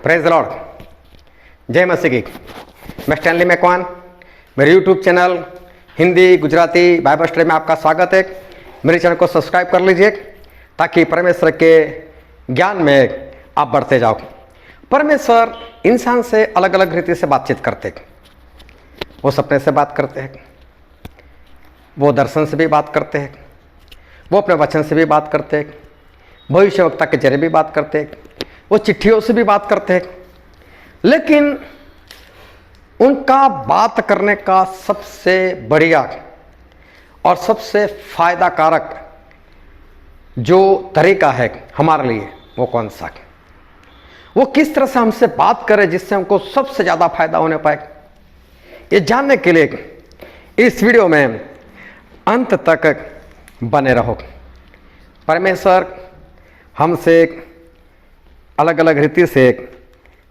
Praise the Lord, जय मसीह की। मैं स्टैनली मैकवान, मेरे YouTube channel Hindi Gujarati Bible study में आपका स्वागत है। मेरे चैनल को सब्सक्राइब कर लीजिए ताकि परमेश्वर के ज्ञान में आप बढ़ते जाओ। परमेश्वर इंसान से अलग अलग रीति से बातचीत करते हैं। वो सपने से बात करते हैं, वो दर्शन से भी बात करते हैं, वो अपने वचन से भी बात करते हैं, भविष्यवक्ता के जरिए भी बात करते हैं, वो चिट्ठियों से भी बात करते हैं। लेकिन उनका बात करने का सबसे बढ़िया और सबसे फायदा कारक जो तरीका है हमारे लिए वो कौन सा है? वो किस तरह से हमसे बात करे जिससे हमको सबसे ज़्यादा फायदा होने पाए, ये जानने के लिए इस वीडियो में अंत तक बने रहो। परमेश्वर हमसे अलग अलग रीति से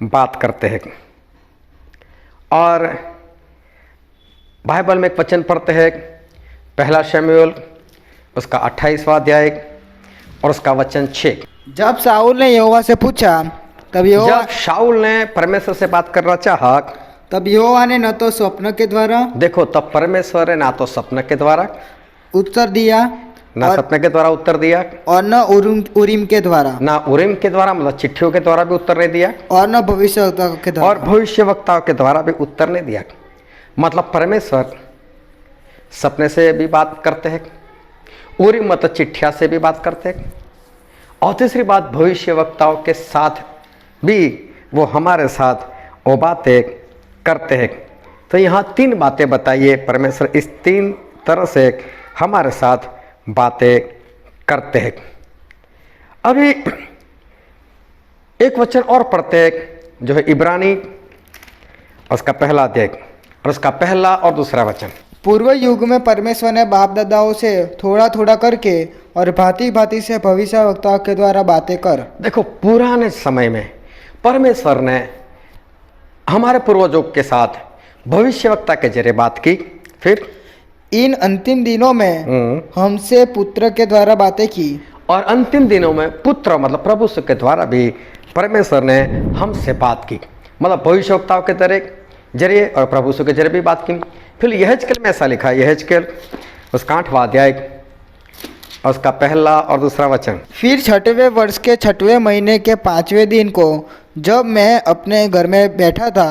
बात करते हैं और बाइबल में एक वचन पढ़ते हैं, पहला शमूएल उसका 28वां अध्याय और उसका वचन 6। जब शाऊल ने यहोवा से पूछा जब शाऊल ने परमेश्वर से बात करना चाहा तब यहोवा ने न तो स्वप्न के द्वारा, देखो तब परमेश्वर ने ना तो सपने के द्वारा उत्तर दिया, ना सपने के द्वारा उत्तर दिया, और न उरीम के द्वारा, ना उरीम के द्वारा मतलब चिट्ठियों के द्वारा भी उत्तर नहीं दिया, और न भविष्यवक्ता के द्वारा, और भविष्यवक्ताओं के द्वारा भी उत्तर नहीं दिया। मतलब परमेश्वर सपने से भी बात करते हैं, उरीम मतलब चिट्ठिया से भी बात करते हैं, और तीसरी बात भविष्यवक्ताओं के साथ भी वो हमारे साथ वो बातें करते हैं। तो यहाँ 3 बातें बताइए, परमेश्वर इस 3 तरह से हमारे साथ बातें करते हैं। अभी एक वचन और पढ़ते हैं जो है इब्रानी उसका पहला अध्याय और उसका पहला और दूसरा वचन। पूर्व युग में परमेश्वर ने बाप दादाओं से थोड़ा थोड़ा करके और भांति भांति से भविष्यवक्ताओं के द्वारा बातें कर। देखो पुराने समय में परमेश्वर ने हमारे पूर्वजों के साथ भविष्यवक्ता के जरिए बात की, फिर इन अंतिम दिनों में हमसे पुत्र के द्वारा बातें की, और अंतिम दिनों में पुत्र मतलब प्रभु के द्वारा भी परमेश्वर ने हमसे बात की। मतलब भविष्यवक्ताओं के जरिए और प्रभु के जरिए भी बात की। फिर यहेजकेल में ऐसा लिखा है, यहेजकेल उसका 8वां अध्याय और उसका पहला और दूसरा वचन। फिर 6वें वर्ष के 6वें महीने के 5वें दिन को जब मैं अपने घर में बैठा था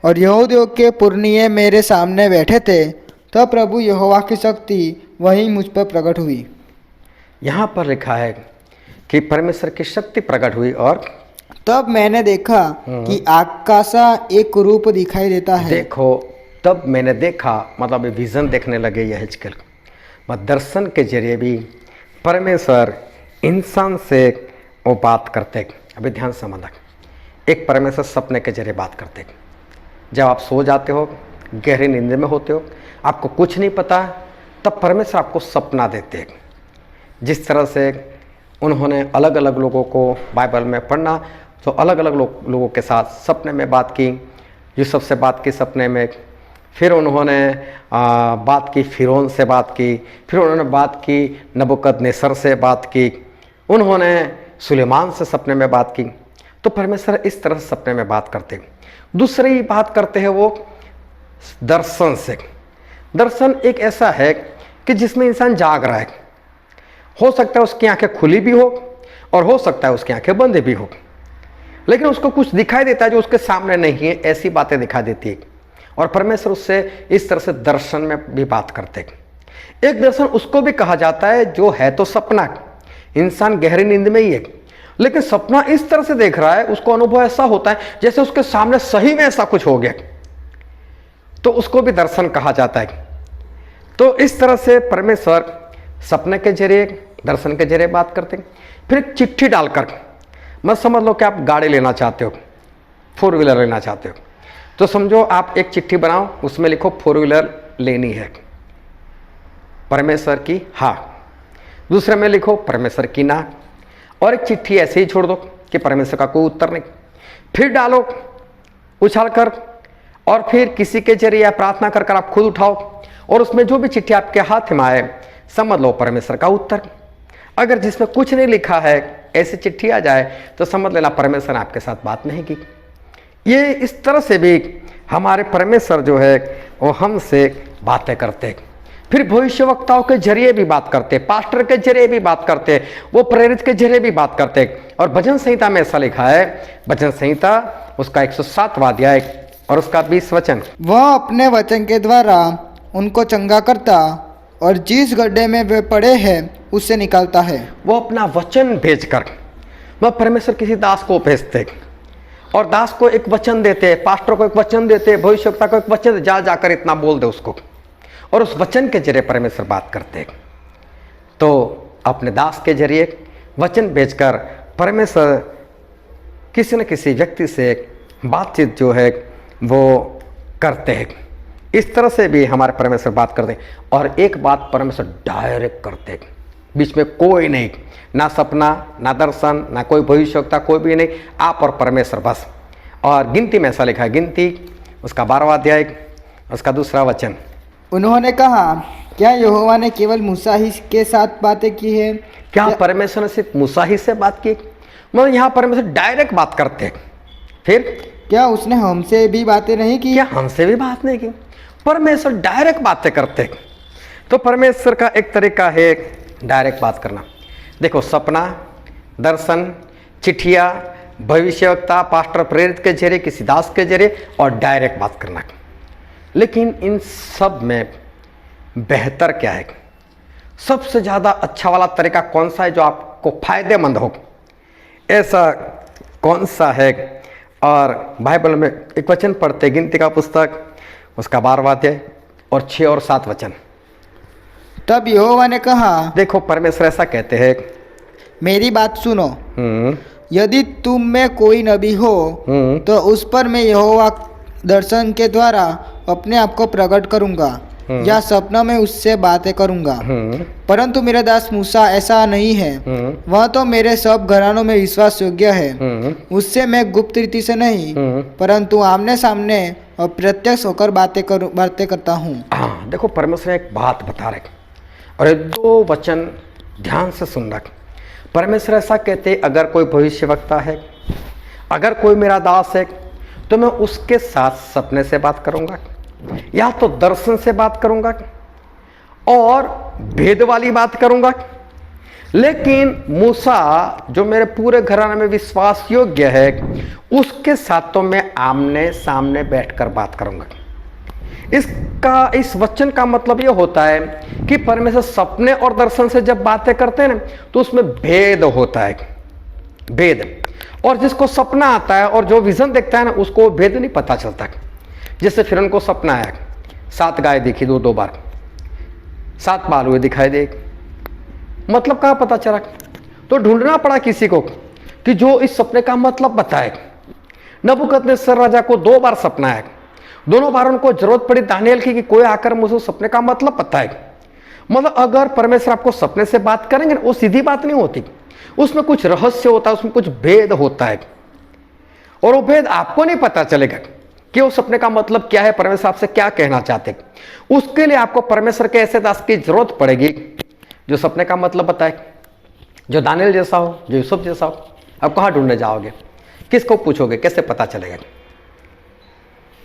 और यहूदियों के पुरनिये मेरे सामने बैठे थे, तब प्रभु यहोवा की शक्ति वहीं मुझ पर प्रकट हुई। यहाँ पर लिखा है कि परमेश्वर की शक्ति प्रकट हुई और तब मैंने देखा कि आकाशा एक रूप दिखाई देता है। देखो तब मैंने देखा मतलब विजन देखने लगे यहेजकेल, मतलब दर्शन के जरिए भी परमेश्वर इंसान से वो बात करते। अभी ध्यान से समझना, एक परमेश्वर सपने के जरिए बात करते। जब आप सो जाते हो, गहरी नींद में होते हो, आपको कुछ नहीं पता, तब परमेश्वर आपको सपना देते हैं। जिस तरह से उन्होंने अलग अलग लोगों को बाइबल में पढ़ना, तो अलग अलग लोगों के साथ सपने में बात की। यूसुफ से बात की सपने में, फिर उन्होंने बात की फिरौन से बात की, फिर उन्होंने बात की नबूकदनेस्सर से बात की, उन्होंने सुलेमान से सपने में बात की। तो परमेश्वर इस तरह से सपने में बात करते। दूसरी बात करते हैं वो दर्शन से। दर्शन एक ऐसा है कि जिसमें इंसान जाग रहा है, हो सकता है उसकी आंखें खुली भी हो और हो सकता है उसकी आंखें बंद भी हो, लेकिन उसको कुछ दिखाई देता है जो उसके सामने नहीं है, ऐसी बातें दिखाई देती है। और परमेश्वर उससे इस तरह से दर्शन में भी बात करते हैं। एक दर्शन उसको भी कहा जाता है जो है तो सपना, इंसान गहरी नींद में ही है, लेकिन सपना इस तरह से देख रहा है, उसको अनुभव ऐसा होता है जैसे उसके सामने सही में ऐसा कुछ हो गया, तो उसको भी दर्शन कहा जाता है। तो इस तरह से परमेश्वर सपने के जरिए दर्शन के जरिए बात करते हैं। फिर एक चिट्ठी डालकर, मत समझ लो कि आप गाड़ी लेना चाहते हो, 4 व्हीलर लेना चाहते हो, तो समझो आप एक चिट्ठी बनाओ, उसमें लिखो 4 व्हीलर लेनी है परमेश्वर की हाँ, दूसरे में लिखो परमेश्वर की ना, और एक चिट्ठी ऐसे ही छोड़ दो कि परमेश्वर का कोई उत्तर नहीं। फिर डालो उछाल कर, और फिर किसी के जरिए प्रार्थना कर आप खुद उठाओ, और उसमें जो भी चिट्ठी आपके हाथ में आए समझ लो परमेश्वर का उत्तर। अगर जिसमें कुछ नहीं लिखा है ऐसी चिट्ठी आ जाए तो समझ लेना परमेश्वर ने आपके साथ बात नहीं की। ये इस तरह से भी हमारे परमेश्वर जो है वो हमसे बातें करते, फिर भविष्यवक्ताओं के जरिए भी बात करते, पास्टर के जरिए भी बात करते, वो प्रेरित के जरिए भी बात करते। और भजन संहिता में ऐसा लिखा है, भजन संहिता उसका 107वां अध्याय और उसका 20 वचन, वह अपने वचन के द्वारा उनको चंगा करता और जिस गड्ढे में वे पड़े हैं उससे निकालता है। वो अपना वचन भेजकर, वह परमेश्वर किसी दास को भेजते और दास को एक वचन देते, पास्टर को एक वचन देते, भविष्यवक्ता को एक वचन दे, जा जाकर इतना बोल दे उसको, और उस वचन के जरिए परमेश्वर बात करते। तो अपने दास के जरिए वचन भेजकर परमेश्वर किसी न किसी व्यक्ति से बातचीत जो है वो करते हैं। इस तरह से भी हमारे परमेश्वर बात करते हैं। और एक बात परमेश्वर डायरेक्ट करते हैं, बीच में कोई नहीं, ना सपना, ना दर्शन, ना कोई भविष्यवक्ता, कोई भी नहीं, आप और परमेश्वर बस। और गिनती में ऐसा लिखा है, गिनती उसका 12वां अध्याय उसका 2 वचन, उन्होंने कहा, क्या यहोवा ने केवल मूसा ही के साथ बातें की है? क्या परमेश्वर ने सिर्फ मूसा ही से बात की? मतलब यहाँ परमेश्वर डायरेक्ट बात करते हैं। फिर क्या उसने हमसे भी बातें नहीं की? क्या हमसे भी बात नहीं की? परमेश्वर डायरेक्ट बातें करते हैं। तो परमेश्वर का एक तरीका है डायरेक्ट बात करना। देखो, सपना, दर्शन, चिट्ठियाँ, भविष्यवक्ता, पास्टर, प्रेरित के जरिए, किसी दास के जरिए, और डायरेक्ट बात करना। लेकिन इन सब में बेहतर क्या है? सबसे ज़्यादा अच्छा वाला तरीका कौन सा है जो आपको फायदेमंद हो? ऐसा कौन सा है? और बाइबल में एक वचन पढ़ते, गिनती का पुस्तक उसका 12वां अध्याय और 6 और 7 वचन। तब यहोवा ने कहा, देखो, परमेश्वर ऐसा कहते हैं, मेरी बात सुनो, यदि तुम में कोई नबी हो तो उस पर मैं यहोवा दर्शन के द्वारा अपने आप को प्रकट करूंगा या सपना में उससे बातें करूंगा। परंतु मेरा दास मूसा ऐसा नहीं है, वह तो मेरे सब घरानों में विश्वास योग्य है। उससे मैं गुप्त रीति से नहीं परंतु आमने सामने और प्रत्यक्ष होकर बातें करता हूँ। हाँ, देखो, परमेश्वर एक बात बता रहे और ये 2 वचन ध्यान से सुन रख। परमेश्वर ऐसा कहते, अगर कोई भविष्यवक्ता है, अगर कोई मेरा दास है, तो मैं उसके साथ सपने से बात करूंगा या तो दर्शन से बात करूंगा और भेद वाली बात करूंगा। लेकिन मूसा जो मेरे पूरे घराने में विश्वास योग्य है, उसके साथ तो मैं आमने सामने बैठकर बात करूंगा। इस वचन का मतलब यह होता है कि परमेश्वर सपने और दर्शन से जब बातें करते हैं ना, तो उसमें भेद होता है, भेद। और जिसको सपना आता है और जो विजन देखता है ना, उसको भेद नहीं पता चलता। जैसे फिर उनको सपना आया, 7 गाय दिखी 2 बार, 7 बाल हुए दिखाई दे, मतलब कहाँ पता चला? तो ढूंढना पड़ा किसी को कि जो इस सपने का मतलब बताए। नबूकदनेस्सर राजा को 2 बार सपना आया, दोनों बार उनको जरूरत पड़ी दानियेल की कि कोई आकर मुझे सपने का मतलब बताए। मतलब अगर परमेश्वर आपको सपने से बात करेंगे ना, वो सीधी बात नहीं होती, उसमें कुछ रहस्य होता है, उसमें कुछ भेद होता है, और वो भेद आपको नहीं पता चलेगा कि वो सपने का मतलब क्या है, परमेश्वर आपसे क्या कहना चाहते। उसके लिए आपको परमेश्वर के ऐसे दास की जरूरत पड़ेगी जो सपने का मतलब बताए, जो दानियेल जैसा हो, जो यूसुफ जैसा हो। अब कहाँ ढूंढने जाओगे? किसको पूछोगे? कैसे पता चलेगा?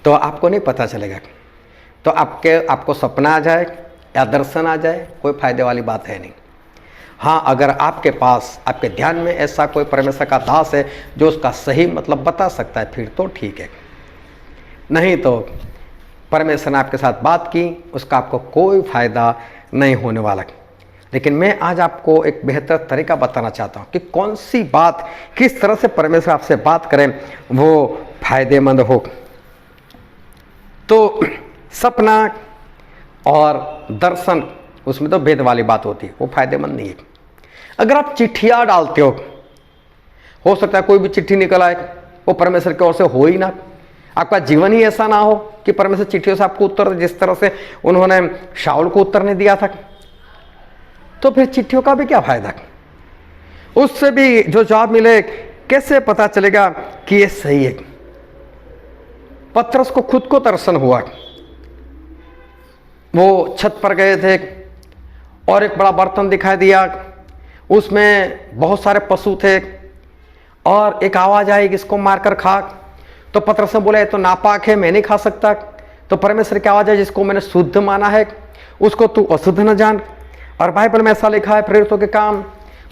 तो आपको नहीं पता चलेगा। तो आपको सपना आ जाए या दर्शन आ जाए, कोई फायदे वाली बात है नहीं। हाँ, अगर आपके पास, आपके ध्यान में ऐसा कोई परमेश्वर का दास है जो उसका सही मतलब बता सकता है, फिर तो ठीक है। नहीं तो परमेश्वर ने आपके साथ बात की, उसका आपको कोई फायदा नहीं होने वाला। लेकिन मैं आज आपको एक बेहतर तरीका बताना चाहता हूँ कि कौन सी बात, किस तरह से परमेश्वर आपसे बात करें वो फायदेमंद हो। तो सपना और दर्शन, उसमें तो भेद वाली बात होती है, वो फायदेमंद नहीं है। अगर आप चिट्ठियाँ डालते हो सकता है कोई भी चिट्ठी निकल आए, वो परमेश्वर की ओर से हो ही ना। आपका जीवन ही ऐसा ना हो कि परमेश्वर चिट्ठियों से आपको उत्तर, जिस तरह से उन्होंने शाऊल को उत्तर नहीं दिया था, तो फिर चिट्ठियों का भी क्या फायदा? उससे भी जो जवाब मिले, कैसे पता चलेगा कि ये सही है? पतरस को खुद को दर्शन हुआ, वो छत पर गए थे और एक बड़ा बर्तन दिखाई दिया, उसमें बहुत सारे पशु थे और एक आवाज़ आई कि इसको मारकर खा। तो पतरस ने बोला ये तो नापाक है, मैं नहीं खा सकता। तो परमेश्वर की आवाज़ है जिसको मैंने शुद्ध माना है उसको तू अशुद्ध न जान। और बाइबल में ऐसा लिखा है प्रेरितों के काम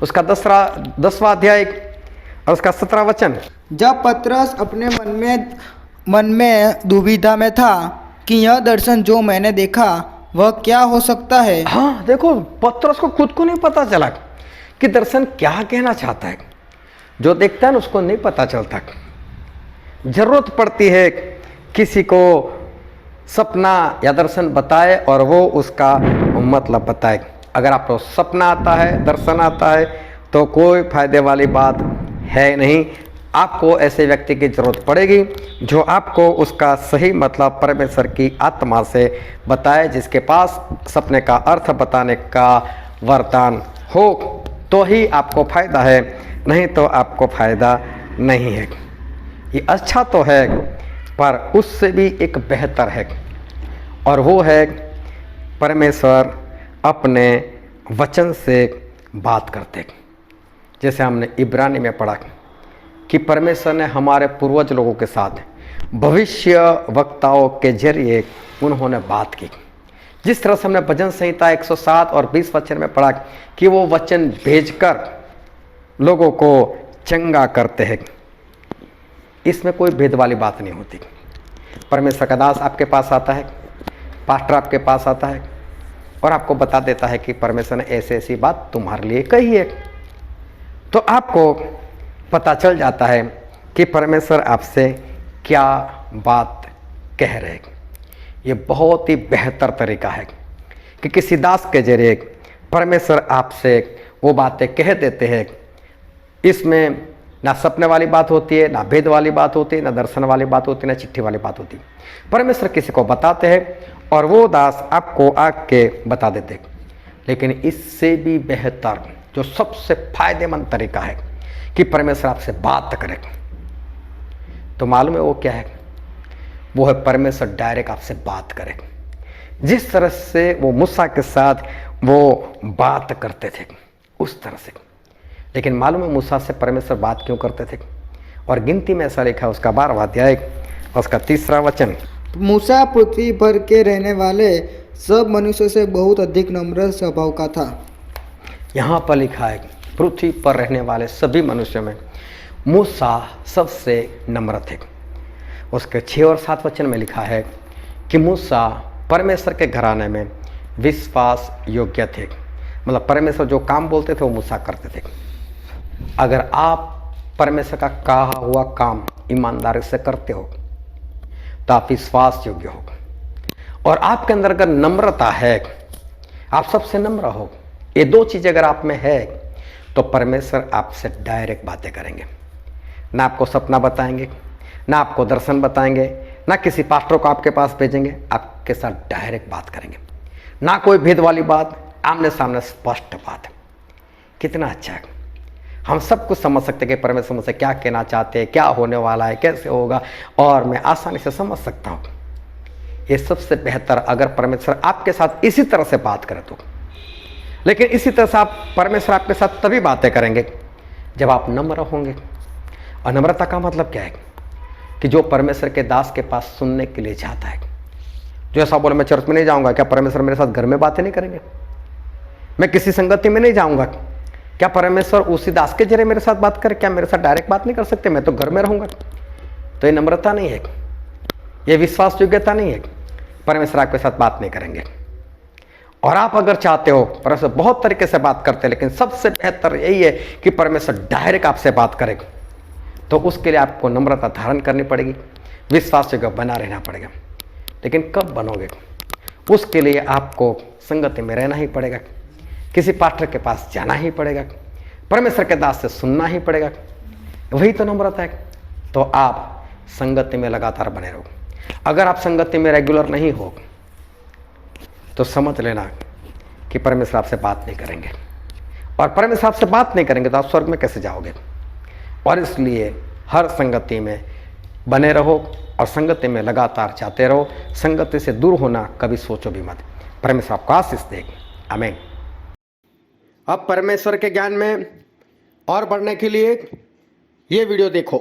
उसका 10वां अध्याय और उसका 17वां वचन। जब पतरस अपने मन में दुविधा में था कि यह दर्शन जो मैंने देखा वह क्या हो सकता है। हाँ देखो, पतरस को खुद को नहीं पता चला कि दर्शन क्या कहना चाहता है। जो देखता है ना उसको नहीं पता चलता। जरूरत पड़ती है किसी को सपना या दर्शन बताए और वो उसका मतलब बताए। अगर आपको सपना आता है, दर्शन आता है तो कोई फायदे वाली बात है नहीं। आपको ऐसे व्यक्ति की जरूरत पड़ेगी जो आपको उसका सही मतलब परमेश्वर की आत्मा से बताए, जिसके पास सपने का अर्थ बताने का वरदान हो, तो ही आपको फायदा है, नहीं तो आपको फायदा नहीं है। ये अच्छा तो है पर उससे भी एक बेहतर है और वो है परमेश्वर अपने वचन से बात करते। जैसे हमने इब्रानी में पढ़ा कि परमेश्वर ने हमारे पूर्वज लोगों के साथ भविष्य वक्ताओं के जरिए उन्होंने बात की। जिस तरह से हमने भजन संहिता 107 और 20 वचन में पढ़ा कि वो वचन भेजकर लोगों को चंगा करते हैं, इसमें कोई भेद वाली बात नहीं होती। परमेश्वर का दास आपके पास आता है, पास्टर आपके पास आता है और आपको बता देता है कि परमेश्वर ने ऐसी ऐसी बात तुम्हारे लिए कही है, तो आपको पता चल जाता है कि परमेश्वर आपसे क्या बात कह रहे हैं। ये बहुत ही बेहतर तरीका है कि किसी दास के जरिए परमेश्वर आपसे वो बातें कह देते हैं। इसमें ना सपने वाली बात होती है, ना भेद वाली बात होती है, ना दर्शन वाली बात होती है, ना चिट्ठी वाली बात होती है। परमेश्वर किसी को बताते हैं और वो दास आपको आके बता देते हैं। लेकिन इससे भी बेहतर जो सबसे फायदेमंद तरीका है कि परमेश्वर आपसे बात करे, तो मालूम है वो क्या है? वो है परमेश्वर डायरेक्ट आपसे बात करे। जिस तरह से वो मूसा के साथ वो बात करते थे उस तरह से। लेकिन मालूम है मूसा से परमेश्वर बात क्यों करते थे? और गिनती में ऐसा लिखा है उसका 12वां अध्याय और उसका 3रा वचन। मूसा पृथ्वी पर के रहने वाले सब मनुष्यों से बहुत अधिक नम्र स्वभाव का था। यहाँ पर लिखा है पृथ्वी पर रहने वाले सभी मनुष्यों में मूसा सबसे नम्र थे। उसके 6 और 7 वचन में लिखा है कि मूसा परमेश्वर के घराने में विश्वास योग्य थे। मतलब परमेश्वर जो काम बोलते थे वो मूसा करते थे। अगर आप परमेश्वर का कहा हुआ काम ईमानदारी से करते हो तो आप विश्वास योग्य हो, और आपके अंदर अगर नम्रता है, आप सबसे नम्र हो, ये 2 चीज़ अगर आप में है तो परमेश्वर आपसे डायरेक्ट बातें करेंगे। ना आपको सपना बताएंगे, ना आपको दर्शन बताएंगे, ना किसी पास्टर को आपके पास भेजेंगे, आपके साथ डायरेक्ट बात करेंगे। ना कोई भेद वाली बात, आमने सामने स्पष्ट बात। कितना अच्छा है। हम सब कुछ समझ सकते हैं कि परमेश्वर मुझसे क्या कहना चाहते हैं, क्या होने वाला है, कैसे होगा, और मैं आसानी से समझ सकता हूँ। ये सबसे बेहतर अगर परमेश्वर आपके साथ इसी तरह से बात करे तो। लेकिन इसी तरह से परमेश्वर आपके साथ तभी बातें करेंगे जब आप नम्र होंगे। और नम्रता का मतलब क्या है? कि जो परमेश्वर के दास के पास सुनने के लिए जाता है। जो ऐसा बोले मैं चर्च में नहीं जाऊंगा, क्या परमेश्वर मेरे साथ घर में बातें नहीं करेंगे? मैं किसी संगति में नहीं जाऊंगा, क्या परमेश्वर उसी दास के जरिए मेरे साथ बात करे? क्या मेरे साथ डायरेक्ट बात नहीं कर सकते? मैं तो घर में रहूंगा। तो ये नम्रता नहीं है, ये विश्वास योग्यता नहीं है। परमेश्वर आपके साथ बात नहीं करेंगे। और आप अगर चाहते हो, परमेश्वर बहुत तरीके से बात करते हैं, लेकिन सबसे बेहतर यही है कि परमेश्वर डायरेक्ट आपसे बात करे। तो उसके लिए आपको नम्रता धारण करनी पड़ेगी, विश्वास योग्य बना रहना पड़ेगा। लेकिन कब बनोगे? उसके लिए आपको संगति में रहना ही पड़ेगा, किसी पास्टर के पास जाना ही पड़ेगा, परमेश्वर के दास से सुनना ही पड़ेगा। वही तो नम्रता है। तो आप संगति में लगातार बने रहो। अगर आप संगति में रेगुलर नहीं हो तो समझ लेना कि परमेश्वर आपसे बात नहीं करेंगे। और परमेश्वर आपसे बात नहीं करेंगे तो आप स्वर्ग में कैसे जाओगे? और इसलिए हर संगति में बने रहो और संगति में लगातार जाते रहो। संगति से दूर होना कभी सोचो भी मत। परमेश्वर आपको आशीष देगा। आमीन। अब परमेश्वर के ज्ञान में और बढ़ने के लिए ये वीडियो देखो।